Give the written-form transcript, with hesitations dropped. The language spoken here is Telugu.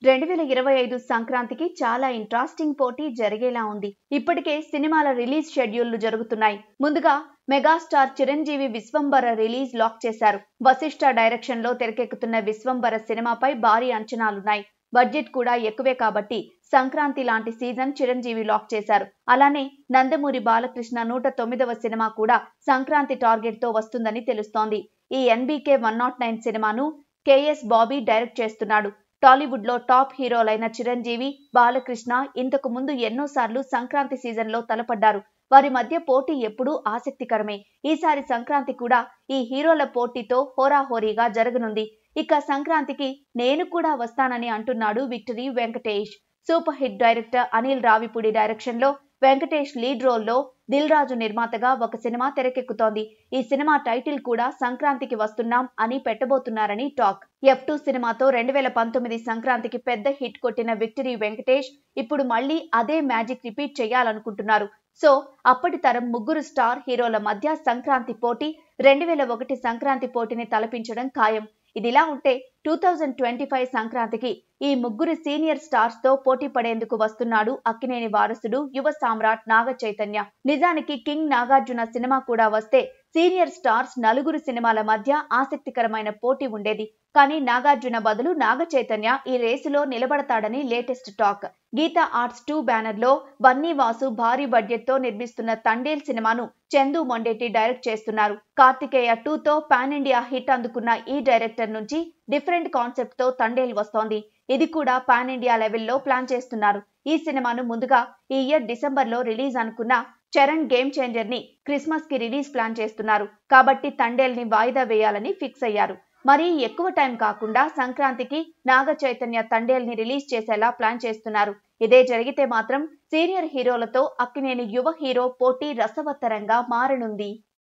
2025 సంక్రాంతికి చాలా ఇంట్రెస్టింగ్ పోటీ జరిగేలా ఉంది. ఇప్పటికే సినిమాల రిలీజ్ షెడ్యూల్లు జరుగుతున్నాయి. ముందుగా megastar Chiranjeevi Vishwambhara release lock చేశారు. వశిష్ఠ డైరెక్షన్ లో తెరకెక్కుతున్న విశ్వంబర సినిమాపై భారీ అంచనాలున్నాయి. బడ్జెట్ కూడా ఎక్కువే కాబట్టి సంక్రాంతి లాంటి సీజన్ చిరంజీవి లాక్ చేశారు. అలానే నందమూరి బాలకృష్ణ 109వ సినిమా కూడా సంక్రాంతి టార్గెట్ తో వస్తుందని తెలుస్తోంది. ఈ ఎన్బీకే 109 సినిమాను కేఎస్ బాబీ డైరెక్ట్ చేస్తున్నాడు. టాలీవుడ్ లో టాప్ హీరోలైన చిరంజీవి, బాలకృష్ణ ఇంతకు ముందు ఎన్నోసార్లు సంక్రాంతి సీజన్ లో తలపడ్డారు. వారి మధ్య పోటీ ఎప్పుడూ ఆసక్తికరమే. ఈసారి సంక్రాంతి కూడా ఈ హీరోల పోటీతో హోరాహోరీగా జరగనుంది. ఇక సంక్రాంతికి నేను కూడా వస్తానని అంటున్నాడు victory Venkatesh. Super hit director Anil Ravipudi direction లో వెంకటేష్ లీడ్ రోల్ లో దిల్ రాజు నిర్మాతగా ఒక సినిమా తెరకెక్కుతోంది. ఈ సినిమా టైటిల్ కూడా సంక్రాంతికి వస్తున్నాం అని పెట్టబోతున్నారని టాక్. F2 సినిమాతో 2019 సంక్రాంతికి పెద్ద హిట్ కొట్టిన విక్టరీ వెంకటేష్ ఇప్పుడు మళ్ళీ అదే మ్యాజిక్ రిపీట్ చేయాలనుకుంటున్నారు. సో అప్పటి తరం ముగ్గురు స్టార్ హీరోల మధ్య సంక్రాంతి పోటీ 2001 సంక్రాంతి పోటీని తలపించడం ఖాయం. ఇదిలా ఉంటే 2025 సంక్రాంతికి ఈ ముగ్గురు సీనియర్ స్టార్స్ తో పోటీ పడేందుకు వస్తున్నాడు అక్కినేని వారసుడు యువ సామ్రాట్ నాగ చైతన్య. నిజానికి కింగ్ నాగార్జున సినిమా కూడా వస్తే సీనియర్ స్టార్స్ నలుగురు సినిమాల మధ్య ఆసక్తికరమైన పోటీ ఉండేది. కానీ నాగార్జున బదులు నాగ చైతన్య ఈ రేసులో నిలబడతాడని latest talk. Geetha Arts 2 banner లో బన్నీ వాసు భారీ బడ్జెట్ తో నిర్మిస్తున్న తండేల్ సినిమాను చందు మొండేటి డైరెక్ట్ చేస్తున్నారు. కార్తికేయ 2 తో పాన్ ఇండియా హిట్ అందుకున్న ఈ డైరెక్టర్ నుంచి డిఫరెంట్ కాన్సెప్ట్ తో తండేల్ వస్తోంది. ఇది కూడా పాన్ ఇండియా లెవెల్లో ప్లాన్ చేస్తున్నారు. ఈ సినిమాను ముందుగా ఈ ఇయర్ డిసెంబర్ లో రిలీజ్ అనుకున్న చరణ్ గేమ్ చేంజర్ ని క్రిస్మస్ కి రిలీజ్ ప్లాన్ చేస్తున్నారు. కాబట్టి తండేల్ ని వాయిదా వేయాలని ఫిక్స్ అయ్యారు. మరీ ఎక్కువ టైం కాకుండా సంక్రాంతికి నాగ చైతన్య తండేల్ ని రిలీజ్ చేసేలా ప్లాన్ చేస్తున్నారు. ఇదే జరిగితే మాత్రం సీనియర్ హీరోలతో అక్కినేని యువ హీరో పోటీ రసవత్తరంగా మారనుంది.